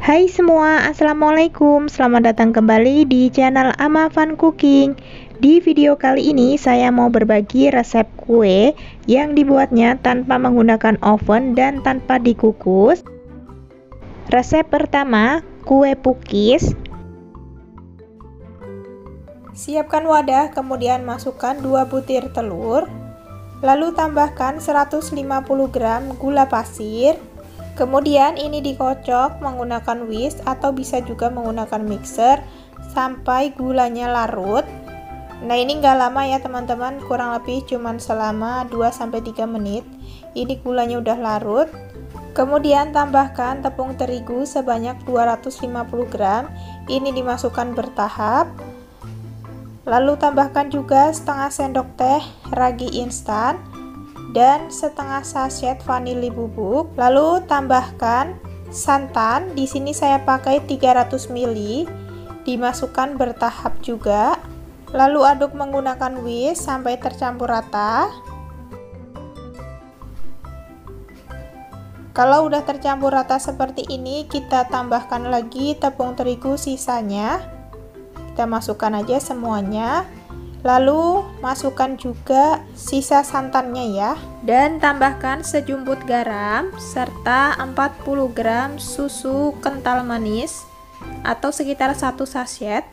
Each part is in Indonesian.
Hai semua, assalamualaikum. Selamat datang kembali di channel Ama Fun Cooking. Di video kali ini saya mau berbagi resep kue yang dibuatnya tanpa menggunakan oven dan tanpa dikukus. Resep pertama, kue pukis. Siapkan wadah, kemudian masukkan 2 butir telur. Lalu tambahkan 150 gram gula pasir. Kemudian ini dikocok menggunakan whisk atau bisa juga menggunakan mixer sampai gulanya larut. Nah, ini nggak lama ya teman-teman, kurang lebih cuman selama 2-3 menit. Ini gulanya udah larut. Kemudian tambahkan tepung terigu sebanyak 250 gram. Ini dimasukkan bertahap. Lalu tambahkan juga setengah sendok teh ragi instan dan setengah sachet vanili bubuk. Lalu tambahkan santan. Di sini saya pakai 300 ml. Dimasukkan bertahap juga. Lalu aduk menggunakan whisk sampai tercampur rata. Kalau udah tercampur rata seperti ini, kita tambahkan lagi tepung terigu sisanya. Kita masukkan aja semuanya. Lalu masukkan juga sisa santannya ya. Dan tambahkan sejumput garam serta 40 gram susu kental manis atau sekitar 1 sachet.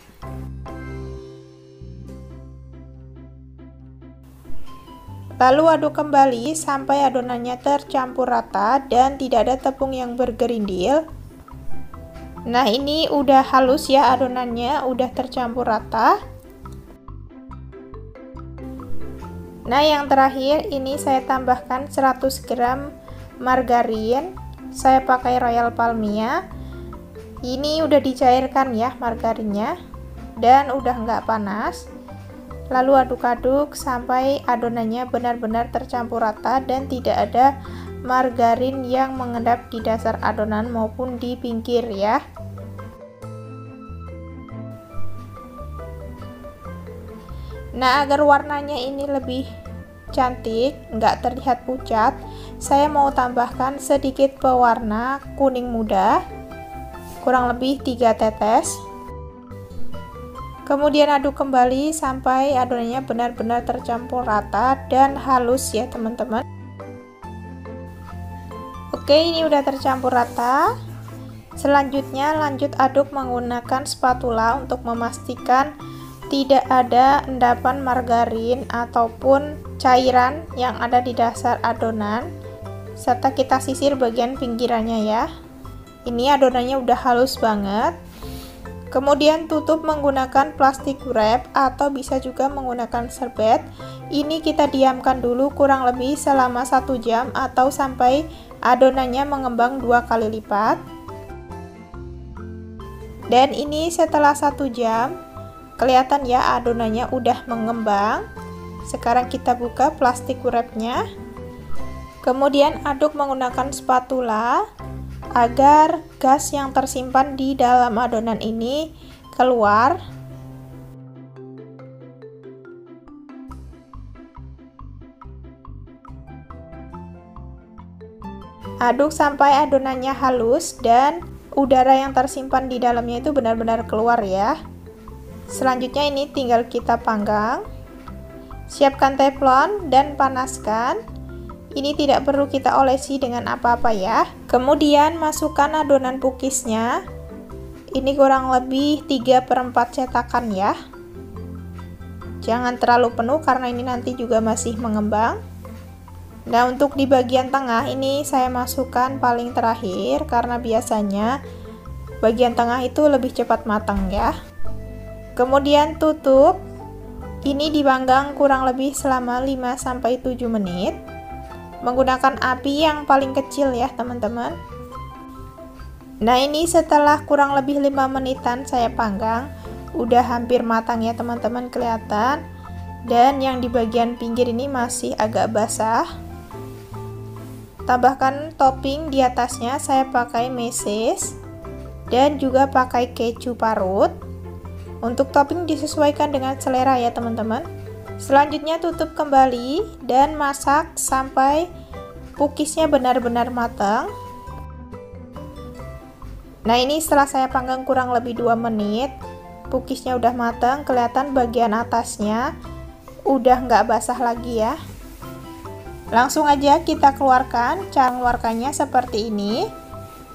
Lalu aduk kembali sampai adonannya tercampur rata dan tidak ada tepung yang bergerindil. Nah, ini udah halus ya adonannya, udah tercampur rata. Nah, yang terakhir ini saya tambahkan 100 gram margarin. Saya pakai Royal Palmia. Ini udah dicairkan ya margarinnya dan udah nggak panas. Lalu aduk-aduk sampai adonannya benar-benar tercampur rata dan tidak ada margarin yang mengendap di dasar adonan maupun di pinggir ya. Nah, agar warnanya ini lebih cantik, nggak terlihat pucat, saya mau tambahkan sedikit pewarna kuning muda, kurang lebih 3 tetes. Kemudian aduk kembali sampai adonannya benar-benar tercampur rata dan halus ya teman-teman. Oke, ini udah tercampur rata. Selanjutnya lanjut aduk menggunakan spatula untuk memastikan tidak ada endapan margarin ataupun cairan yang ada di dasar adonan, serta kita sisir bagian pinggirannya ya. Ini adonannya udah halus banget. Kemudian tutup menggunakan plastik wrap atau bisa juga menggunakan serbet. Ini kita diamkan dulu kurang lebih selama 1 jam atau sampai adonannya mengembang 2 kali lipat. Dan ini setelah 1 jam, kelihatan ya adonannya udah mengembang. Sekarang kita buka plastik wrapnya. Kemudian aduk menggunakan spatula agar gas yang tersimpan di dalam adonan ini keluar. Aduk sampai adonannya halus dan udara yang tersimpan di dalamnya itu benar-benar keluar ya. Selanjutnya ini tinggal kita panggang. Siapkan teflon dan panaskan. Ini tidak perlu kita olesi dengan apa-apa ya. Kemudian masukkan adonan pukisnya. Ini kurang lebih 3/4 cetakan ya. Jangan terlalu penuh karena ini nanti juga masih mengembang. Nah, untuk di bagian tengah ini saya masukkan paling terakhir karena biasanya bagian tengah itu lebih cepat matang ya. Kemudian tutup. Ini dipanggang kurang lebih selama 5-7 menit. Menggunakan api yang paling kecil ya teman-teman. Nah, ini setelah kurang lebih 5 menitan saya panggang, udah hampir matang ya teman-teman, kelihatan. Dan yang di bagian pinggir ini masih agak basah. Tambahkan topping di atasnya, saya pakai meses dan juga pakai keju parut. Untuk topping disesuaikan dengan selera ya teman-teman. Selanjutnya tutup kembali dan masak sampai pukisnya benar-benar matang. Nah, ini setelah saya panggang kurang lebih 2 menit, cookiesnya udah matang, kelihatan bagian atasnya udah nggak basah lagi ya. Langsung aja kita keluarkan. Cara mengeluarkannya seperti ini.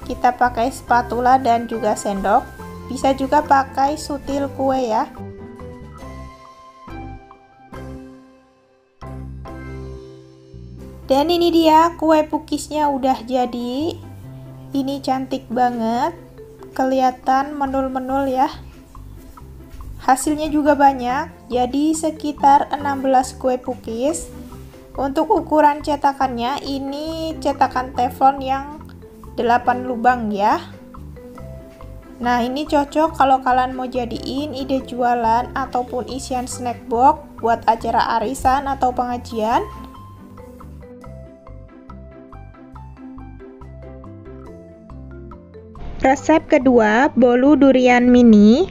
Kita pakai spatula dan juga sendok. Bisa juga pakai sutil kue ya. Dan ini dia kue cookiesnya udah jadi. Ini cantik banget, kelihatan menul-menul ya. Hasilnya juga banyak, jadi sekitar 16 kue cookies. Untuk ukuran cetakannya, ini cetakan teflon yang 8 lubang ya. Nah, ini cocok kalau kalian mau jadiin ide jualan ataupun isian snack box buat acara arisan atau pengajian. Resep kedua, bolu durian mini.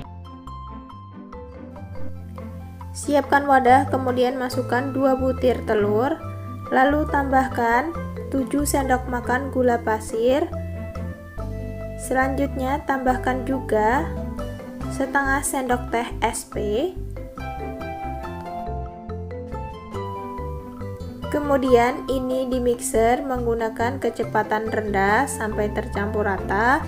Siapkan wadah, kemudian masukkan 2 butir telur, lalu tambahkan 7 sendok makan gula pasir. Selanjutnya tambahkan juga setengah sendok teh SP. Kemudian ini di mixer menggunakan kecepatan rendah sampai tercampur rata.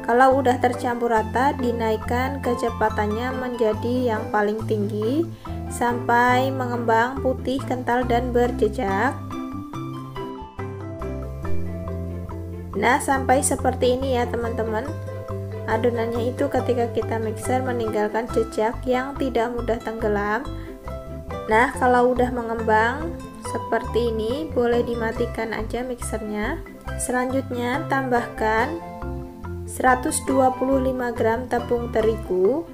Kalau udah tercampur rata, dinaikkan kecepatannya menjadi yang paling tinggi sampai mengembang putih, kental, dan berjejak. Nah, sampai seperti ini ya teman-teman. Adonannya itu ketika kita mixer meninggalkan jejak yang tidak mudah tenggelam. Nah, kalau udah mengembang seperti ini, boleh dimatikan aja mixernya. Selanjutnya tambahkan 125 gram tepung terigu.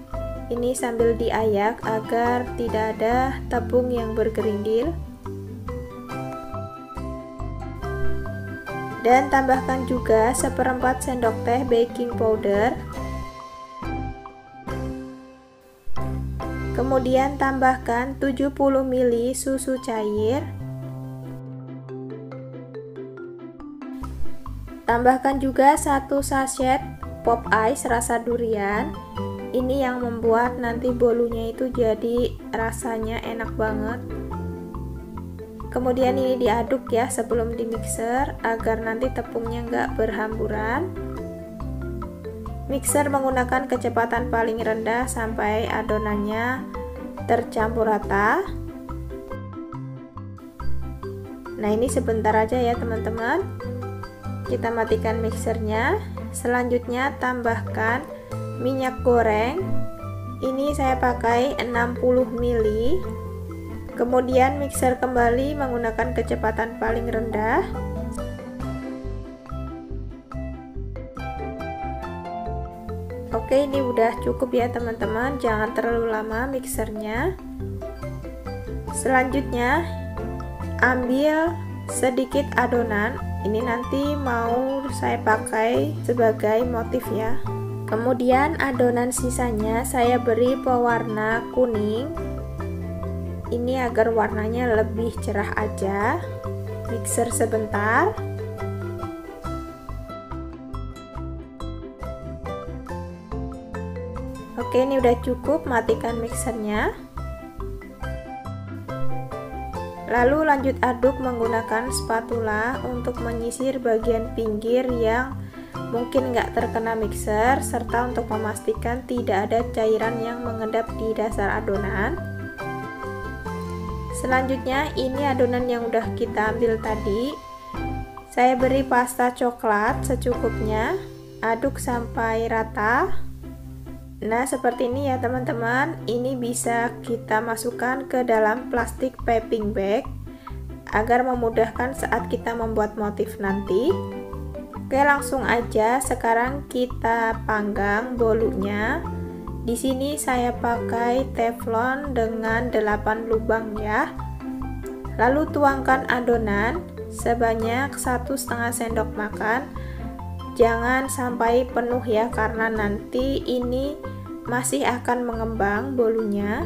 Ini sambil diayak agar tidak ada tepung yang bergerindil. Dan tambahkan juga 1/4 sendok teh baking powder. Kemudian tambahkan 70 ml susu cair. Tambahkan juga 1 sachet pop ice rasa durian. Ini yang membuat nanti bolunya itu jadi rasanya enak banget. Kemudian ini diaduk ya sebelum di mixer agar nanti tepungnya nggak berhamburan. Mixer menggunakan kecepatan paling rendah sampai adonannya tercampur rata. Nah, ini sebentar aja ya teman-teman. Kita matikan mixernya. Selanjutnya tambahkan minyak goreng. Ini saya pakai 60 ml. Kemudian mixer kembali menggunakan kecepatan paling rendah. Oke, ini udah cukup ya teman-teman. Jangan terlalu lama mixernya. Selanjutnya ambil sedikit adonan. Ini nanti mau saya pakai sebagai motif ya. Kemudian adonan sisanya saya beri pewarna kuning. Ini agar warnanya lebih cerah aja. Mixer sebentar. Oke, ini udah cukup, matikan mixernya. Lalu lanjut aduk menggunakan spatula untuk menyisir bagian pinggir yang mungkin nggak terkena mixer, serta untuk memastikan tidak ada cairan yang mengendap di dasar adonan. Selanjutnya ini adonan yang udah kita ambil tadi, saya beri pasta coklat secukupnya, aduk sampai rata. Nah, seperti ini ya teman-teman. Ini bisa kita masukkan ke dalam plastik piping bag agar memudahkan saat kita membuat motif nanti. Oke, langsung aja sekarang kita panggang bolunya. Di sini saya pakai teflon dengan 8 lubang ya. Lalu tuangkan adonan sebanyak 1,5 sendok makan. Jangan sampai penuh ya, karena nanti ini masih akan mengembang bolunya.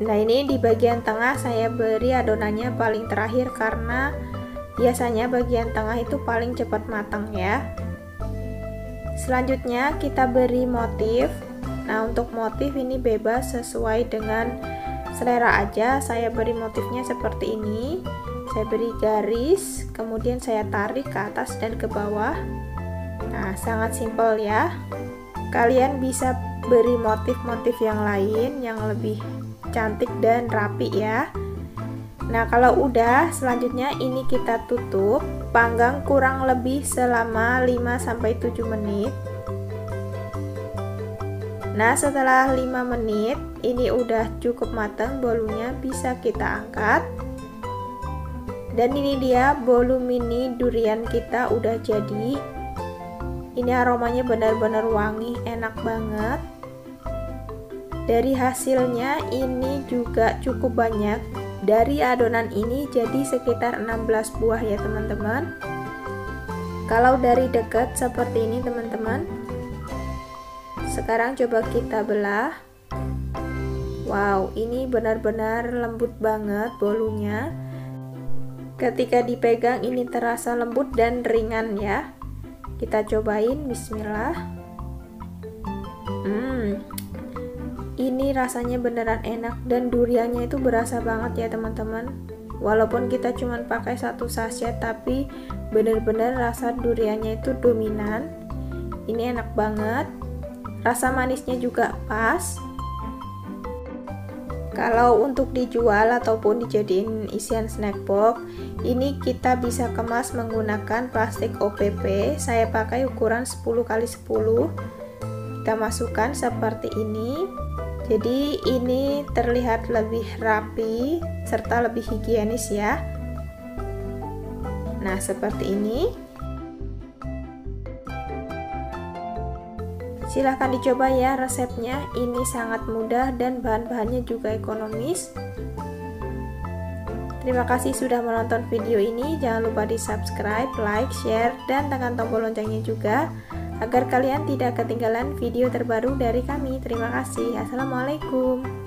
Nah, ini di bagian tengah saya beri adonannya paling terakhir karena Biasanya bagian tengah itu paling cepat matang ya. Selanjutnya kita beri motif. Nah, untuk motif ini bebas sesuai dengan selera aja. Saya beri motifnya seperti ini. Saya beri garis, kemudian saya tarik ke atas dan ke bawah. Nah, sangat simpel ya. Kalian bisa beri motif-motif yang lain yang lebih cantik dan rapi ya. Nah, kalau udah, selanjutnya ini kita tutup, panggang kurang lebih selama 5-7 menit. Nah, setelah 5 menit, ini udah cukup matang bolunya, bisa kita angkat. Dan ini dia bolu mini durian kita udah jadi. Ini aromanya benar-benar wangi, enak banget. Dari hasilnya ini juga cukup banyak. Dari adonan ini jadi sekitar 16 buah ya teman-teman. Kalau dari dekat seperti ini teman-teman. Sekarang coba kita belah. Wow, ini benar-benar lembut banget bolunya. Ketika dipegang ini terasa lembut dan ringan ya. Kita cobain, bismillah. Ini rasanya beneran enak dan duriannya itu berasa banget ya teman-teman. Walaupun kita cuma pakai 1 sachet tapi bener-bener rasa duriannya itu dominan. Ini enak banget. Rasa manisnya juga pas. Kalau untuk dijual ataupun dijadiin isian snack box, ini kita bisa kemas menggunakan plastik OPP. Saya pakai ukuran 10x10. Kita masukkan seperti ini. Jadi ini terlihat lebih rapi serta lebih higienis ya. Nah, seperti ini. Silahkan dicoba ya resepnya. Ini sangat mudah dan bahan-bahannya juga ekonomis. Terima kasih sudah menonton video ini. Jangan lupa di subscribe, like, share, dan tekan tombol loncengnya juga agar kalian tidak ketinggalan video terbaru dari kami. Terima kasih. Assalamualaikum.